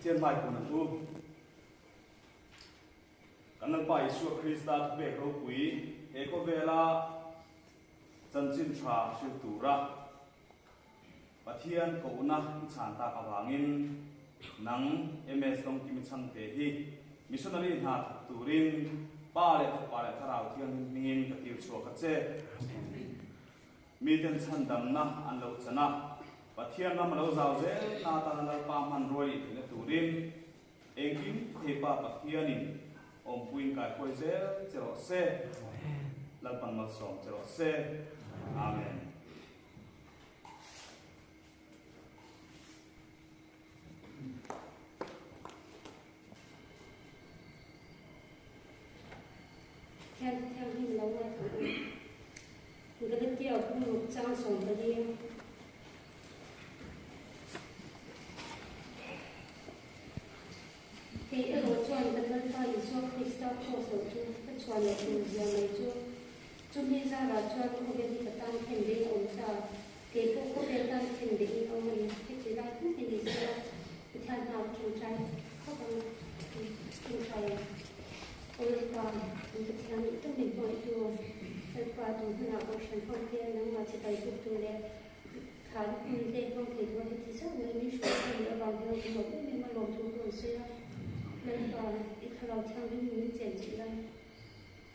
thiên mai của năng u căn năng bài Chúa Christa về câu quý hệ có về là chân chính trả siêu tù ra và thiên cầu na chán ta cả vangin nắng ms dong kim chang te hi missionary na turin pa le tharau thiang mingin ka tiu chua ka che mi ten chan dam na an lo chana và thiên nam lo zau je na ta na pa man roi le turin engkim the pa pa thianin om puin kai khoi je chero se lan pan mal som chero se amen. Theo như lâu nay thì cái đất tiêu cũng một trang sống cái đi thì ở đó cho anh vẫn phải cho Christa khổ sở chú cái cho này thì giờ này chú đi ra là cho anh không biết đi cái tăng thành đi ổn sao thì cũng có biết tăng thành đi ông ấy cái gì lại cũng thì đi ra cái thằng nào kiểm tra không có kiểm tra ôi con mình thực hiện những cái mình gọi đùa rồi qua tụi nó có sản phẩm kia nó mà chỉ tay tụi tôi để khám mình để không thể đùa thì rất là những số tiền ở vào đâu cũng một cái mà làm thuốc rồi xưa nên còn ít kalau theo những chuyện chị đây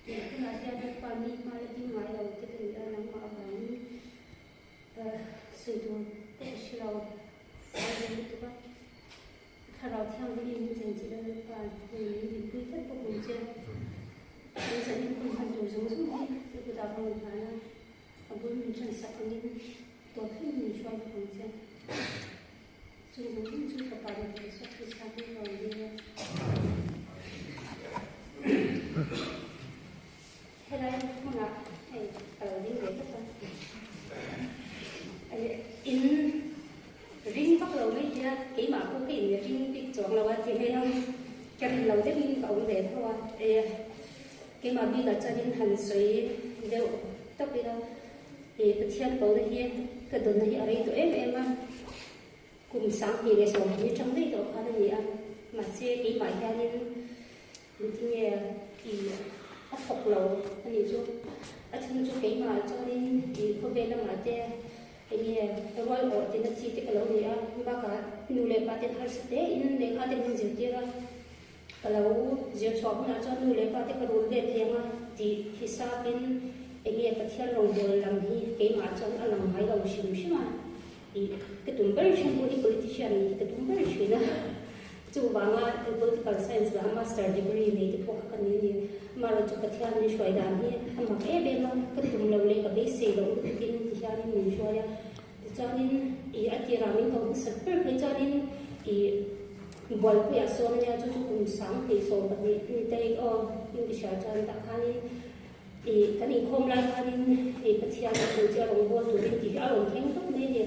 thì cái là theo cái quan niệm mà là tiếng nói đầu cái từ đó nó mà vẫn sử dụng cái sự đầu cái tụi bạn kalau theo những chuyện chị đây và những quy tắc của mình chưa bây giờ những con hành động giống giống như cái đạo phong phá là ở bên mình chẳng sạch những tổ chức mình xoay phong chưa dùng giống như các bạn để xuất hiện sang cái rồi đi thế đây không ạ ở đi để các bạn in riêng bắt đầu với cái mà có cái riêng cái chọn là gì hay không cho nên lâu tiếp mình cậu về thôi cái mà bây giờ cho nên hành suy đều tóc đi đâu thì cái thiên cầu này hiện cái tuần này ở đây tụi em á cùng sáng thì cái số như trong đây đó khá là gì ăn mà xe cái bài ra nên mình nghe thì áp học lâu anh ấy chút ở trong chỗ cái mà cho nên thì không về làm mà thế anh ấy cái gọi ở trên đất chỉ cái lâu này á ba cả nụ lệ ba tiền hai sợi in để hai tiền mình tiền ra kalau dia suami nak cakap ni lepas tu kalau dia tengah di hisapin ini ketian orang dalam ni macam alam hai orang semua ketumbar semua ni politician ketumbar China tu bangga political science lah master degree ni tu bukan ni malah tu ketian ni suai dah ni amma memang ketumbar lagi basic orang mungkin tiada ni suai jadi atiran kau seperti jadi bol ku ya so na chu kum sang ti so ba ni tai o in sha chan ta khani kan in khom lai khani pathia na tu cha rong bo tu rin ti a rong theng tok ne ni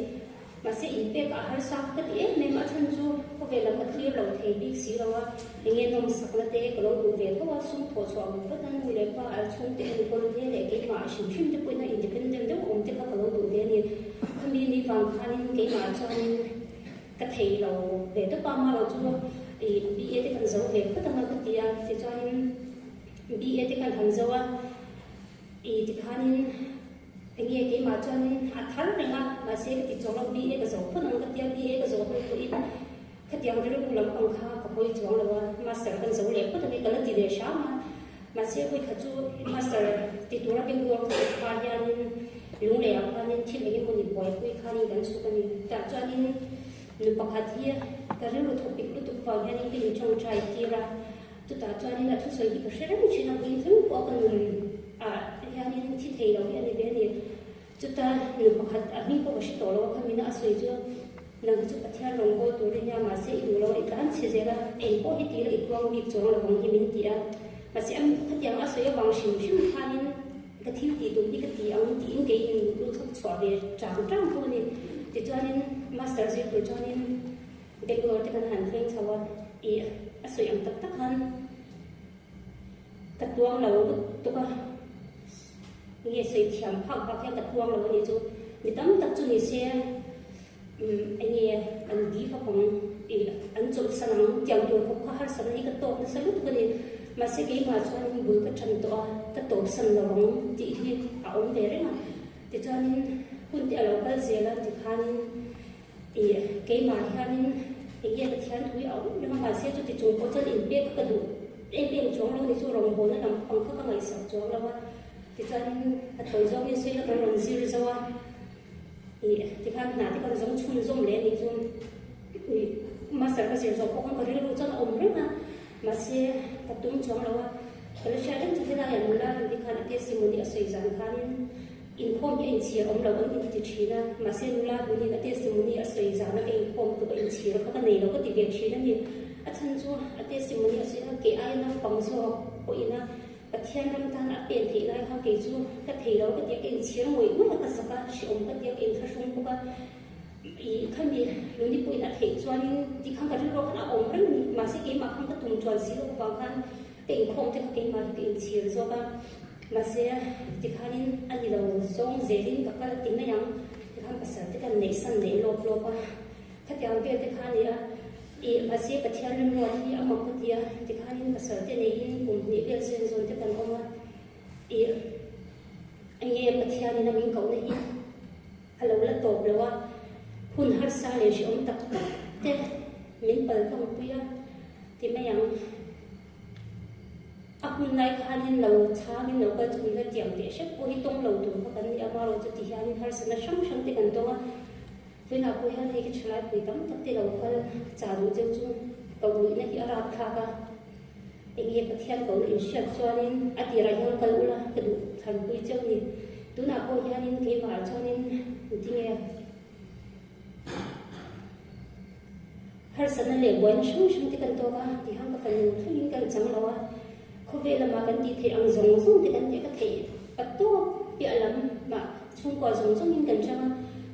ma se in pe ka har sa ka ti me ma chan chu ko ve la ka thri lo thei bi si lo wa nge nom sak la te ko lo du ve ko wa sum tho chwa mu ka tan le pa al chung te ni ko le le ke ma shim shim te ko na independent de om te ka lo du ve ni khami ni wang khani ke ma chan cái thầy lâu về tới ba mươi lâu chưa thì bị thì cần giấu về tất cả các tiền thì cho nên bị thì cần hàng giấu á thì khá nên anh nghe cái mà cho nên tháng này mà sẽ cái chỗ lâu bị cái giấu tất cả các tiền bị cái giấu hơi ít cái tiền đó cũng làm bằng khá có hơi chỗ là master cần giấu lệ tất cả cái là gì để sao mà sẽ hơi khá chú master thì tôi là bên ngoài thì khá nên lúc này khá nên chỉ là cái một điểm bồi hơi khá nên đánh số cái này cho nên lu pakhathia karilu topic lu tu pa yani tin chong trai tira tu ta chani la thu sai ki shera ni china ki thum ko kan yani thi thei lo yani be ni tu ta lu pakhat ani ko shi to lo khamina asoi jo nang chu pathia long ko tu ri nya ma se du lo ikan che zera en ko hi ti la itwang bi chong lo bang hi min ti a ma se am khatyang asoi bang shim shim khanin ka thi ti tu bi ka ti ang ti in ke in lu thuk chwa be chang chang ko ni thì cho nên master gì cho nên Bangalore thì cần hành khuyên sau đó thì sử dụng tất hơn tất tuang lâu tụi con nghe sự thiam phăng và theo tất tuang lâu như chú vì tất chú như xe anh nghe anh đi vào phòng thì anh chọn sẵn nang tiang tu ko har san hi ka top na salut ko ni ma se ke ma chuan in bul ka than to a ka top san lo rong ti hi a om ve re ma ti chuan in hun ti alo ka zela ti khan i ke ma hianin e ye ka thian thui a om ni ma se chu ti chung ko chuan in pe ka du em chung lo ni chu rong bo na lam pang kha ka ngai sak chuang lo wa ti chuan in a toi zo ni se la ka ron zir zo wa ti khan na ti kan zong chun zong le ni chun master ka sir zo ko kan karil ru chan om re na ma se ka tum chong lawa kala sha den chu na yan la ni khan ate simoni asoi zan khanin in khom ye in chi om lo an ti thina ma se nula bu ni ate simoni asoi zan na in khom to in chi ro ka nei lo ka ti ve thina ni a chan chu ate simoni asoi na ke ai na pang zo ko ina pathian ram tan a pen thei lai kha ke chu ka thei lo ka ti in chi ro ngoi mu ka saka shi om ka ti in tha shung ko ka khăn đi lúc đi bụi là thể cho nên đi khăn cái đó khăn ổn rất nhiều mà sẽ cái mà không có tùng tròn xí đâu vào khăn tỉnh không thì cái mà tỉnh chiều rồi ba mà sẽ thì khăn nên anh đi đầu xong dễ đến các cái tính này nhá thì khăn phải sợ cái này sân này lột lột ba khách hàng về thì khăn này mà sẽ bắt theo lên rồi thì ông mặc cái thì khăn nên phải sợ cái này cùng những cái sen rồi thì cần ông anh em bắt theo nên là mình cậu này hello là tốt rồi hun har sa le shi om tak tak te min pal thong puya ti ma yang a hun lai khanin lo cha min lo ka chu la tiang te she ko hi tong lo tu ka kan ni ama ro chu ti hian har sa na shang shang te kan tonga vina ko hian hei ki chlai pui tam tak te lo ka cha ru chu chu ko lu na hi ara tha ka engi pa thian ko in shat chuanin a ti ra hian kal ula ka du than pui chu ni tu na ko hian in ke ma chuanin ti nge har sana le boy na shung shung ti kan to ka ti hang ka fan thing kan chang lawa kho ve la ma kan ti the ang zong zong ti kan te ka the pat to pi alam ma chung ko zong zong in kan chang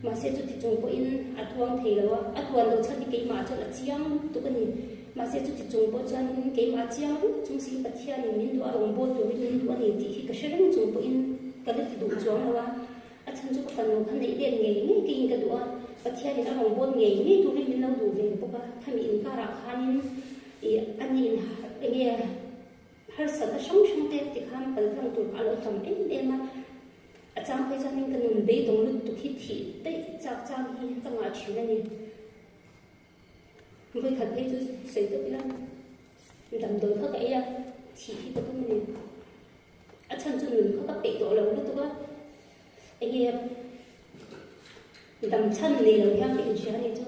ma se chu ti chung ko in athuang the lawa athuan lo chan ti ke ma chu la chiang tu kan ni ma se chu ti chung ko chan ke ma chiang chung si pathia ni min du arong bo tu min du ani ti hi ka shereng chung ko in ka le ti du chuang lawa a chan chu ka fan lo khan nei den nge ni ki in ka du a pathia ni arong bo nge ni tu ri min lo du ve po ka khami in ka ra khanin ani in nge har sa ta shong shong te ti kham pal rang tu ka lo tam em ma a chang pe chan in ka nun be dong lu tu hi thi te chak chang hi ka nga chi na ni với thật thế chứ xây tự lắm đầm đồi khắc ấy à chỉ khi có cái này ở chân chân mình có các bị tổ lâu lúc đó anh em đầm chân này là theo bị chuyện này chứ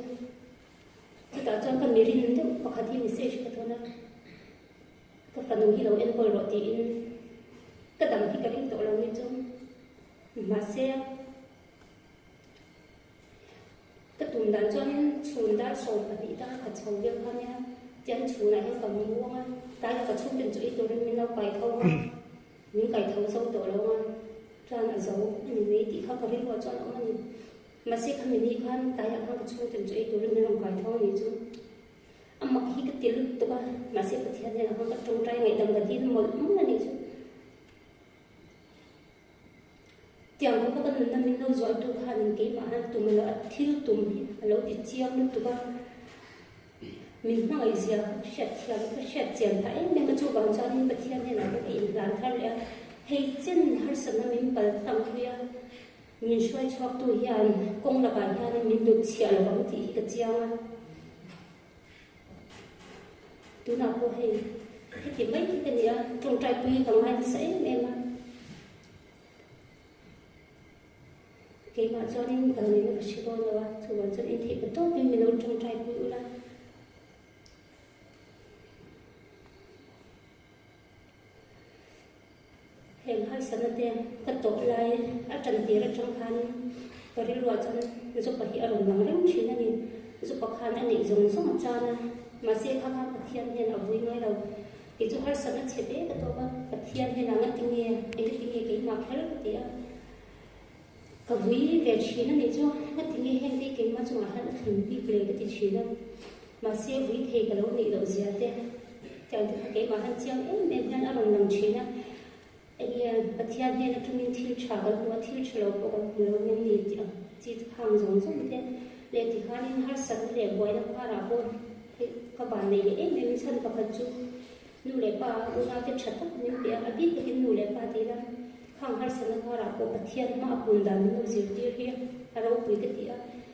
thì tạo cho con miếng rin chứ có khả thi mình sẽ cái thôi nè cái phần đầu khi đầu em coi rồi thì cái đầm khi cái tổ lâu như chứ mà sẽ cái tụm đàn cho nên chuồn đã sổ và bị ta phải sổ việc hơn nha chân chuồn này hay cầm muông á ta là phải chụp trên chuỗi tôi nên mình đâu cày thâu những cày thâu sâu tổ lâu mà ra là dấu mình mấy tí khác có biết vào cho nó mà sẽ không mình đi khăn ta là không phải chụp trên chuỗi tôi nên mình không cày thâu gì chứ mặc khi cái tiền lúc tôi mà sẽ phải thiệt là không có trông trai ngày tầm gần đi một lúc là gì chứ tiang ko kan nan min lo zoi tu khan ke ma han tum lo athil tum lo ti chiang lu tu ba min ma ai zia shat chiang ka shat chiang ta em me chu ba cha ni pathian ne na ke in lan thar le hei chen har san na min pal tam huya min shwai chok tu hian kong la ba hian min du chia lo ba ti ka chiang a tu na ko hei ti mai ti ni a trong trai pui ka mai sai em ma cái mà cho nên cái này nó chỉ có là chủ quan cho nên thì vẫn tốt nhưng mình đâu trong trai bự là hẹn hai sân tiền cái tổ lại ở trần tiền ở trong khan cái đi lùa cho nên giúp bác ở đồng bằng lắm chuyện này giúp bác khan anh ấy dùng số một cha nè mà xe khang khang bác thiên hiện ở vui ngay đầu cái chỗ hai sân nó chết đấy cái tổ bác thiên hiện là ngắt tiếng nghe anh cái tiếng nghe cái mà khá là cái tiếng cái vui về chuyện này cho cái tiếng nghe hiện tại cái mà chúng ta đang thường bị lệ cái chuyện đó mà xe vui thì cái lâu này lâu dài thế chẳng cái mà hắn chiang em đang ở đồng bằng chuyện á anh bác thiên hiện là chúng mình thiếu trả cái mà thiếu trả lâu cái lâu nên gì chỉ hàng giống giống thế để thì khá nên har sân để bồi nó qua là bồi các bạn này để em sân các bạn chú nu lệ ba u na cái chặt nu lệ à biết cái nu lệ ba thì là khang har sân nó ra có bát thiên mà bùn đàn nu diệt đi kia à đâu quý cái tiệt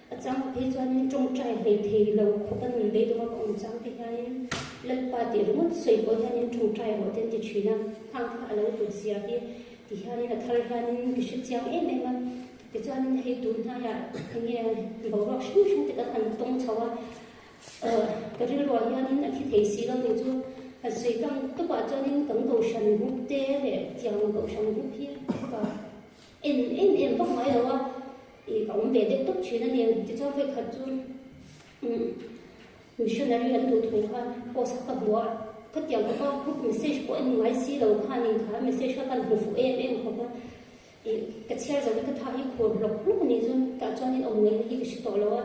à chẳng cái cho nên trong trai hay thì lâu không có nên để đâu mà ông chẳng thì anh lên ba tiệt mất sợi bò anh trong trai họ tên thì chuyện nào khang thà lâu tụt xia kia thì anh là thay anh cái sự chẳng em mà thì cho nên hay tụt na ya nghe bảo rõ suốt thì các anh tung cháu cái điều đó anh là khi thấy xí đâu thì chú suy tâm tất cả cho nên tổng cầu sản quốc tế để chào cầu sản quốc kia và em không nói đâu thì cũng về tiếp tục chuyện này thì cho việc thật chú missionary là tụt thuộc ha có sắc tập bùa các tiếng có group message của anh ngoài xí đâu ha nhưng cả message các bạn phục em không thì cái share rồi cái thay của lộc lúc này chú cả cho nên ông ấy cái sự tội lỗi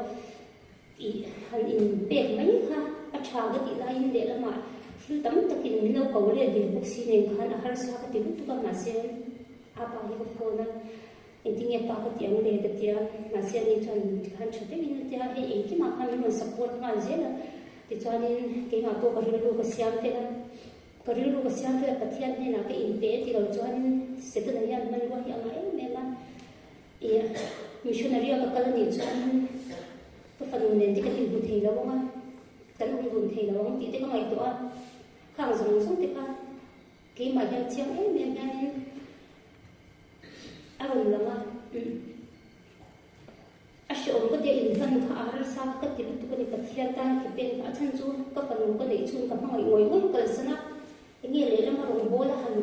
hành in bẹt mấy ha bắt chào cái gì lại in để làm mà khi tấm tất cả những lâu cầu lên về bốc xí này khán har sa cái tiếng tụi các mà xem apa hi cái phone na in tiếng nghe pa cái tiếng để cái tiếng mà xem đi cho khán chụp cái in tiếng hay in cái mà khán mình support mà dễ là thì cho nên cái mà tôi có lưu cái xem thế là có lưu cái xem thế là cái thiên này là cái in bẹt thì rồi cho nên sẽ tự nhiên mình qua hiện lại mình mà missionary cái này cho nên cái phần này thì cái tình huống thầy là không á cái tình huống thầy là không thì cái ngày đó khang dùng xuống thì cái mà hiện chiếc ấy mình đang ổn lắm sử dụng cái tiền thân khá là sao cái tiền tụi cái thiên ta cái bên cả chân chú cái phần cái này chung cái mọi người muốn cái gì đó cái nghĩa là mà rồng bố là hàng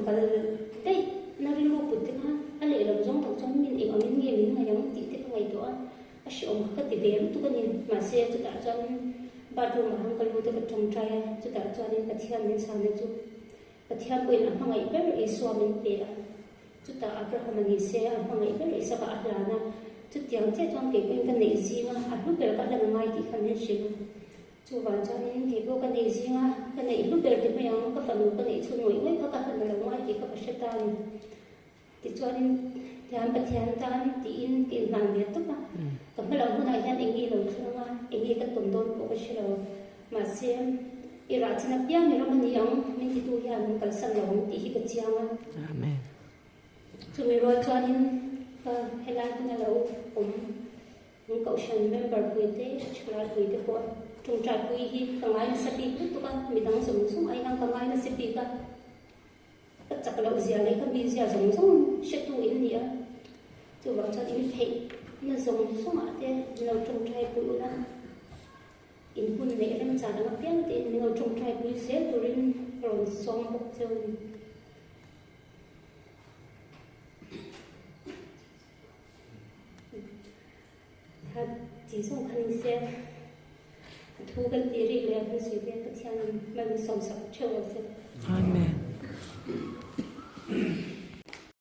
cái nó đi lưu bút ha anh lại làm giống trong mình ở mình nghe mình ngày giống tí cái ngày đó sử dụng cái tiền về tụi cái này mà xe chúng ta cho ba đứa mà hàng cái lưu cái trong trai chúng ta cho nên cái thiên mình sao nên chú cái thiên bên là hàng ngày rất là xóa mình về chúng ta Abraham mình xe hàng ngày rất là sao cả là na chút tiếng chết trong cái này gì mà lúc đấy các lần ngay thì khăn nên xíu chú vào cho nên cái này gì mà cái này lúc đấy thì mấy ông các phần cái này xuôi ngồi các phần là ngoài thì các sẽ ta thì cho nên thì anh bật thiền ta thì in tiền làm việc tốt mà còn cái lòng này anh nghĩ lâu chưa mà anh nghĩ cái tuần của cái sự mà xem ra trên bia này nó mình mình thì tu hành cần sẵn lòng thì cái chiang mà amen chú mình rồi cho nên hay là cái là cũng cậu sinh member của thế là của thế của trong trại của hi càng ai sẽ bị tụi con mình đang dùng xuống ai đang càng ai nó sẽ bị cả tất cả là gì lấy cái gì dùng xuống sẽ tu in gì á chú bảo cho in thấy nó dùng xuống ở đây nó trong trại của nó in hun lệ làm sao nó biết thì nó trong trại của sẽ tu in rồi xong bốc chơi chỉ dùng khăn xe thu cái tiền đi lên cái gì cái thiên mình sống sót chờ sẽ amen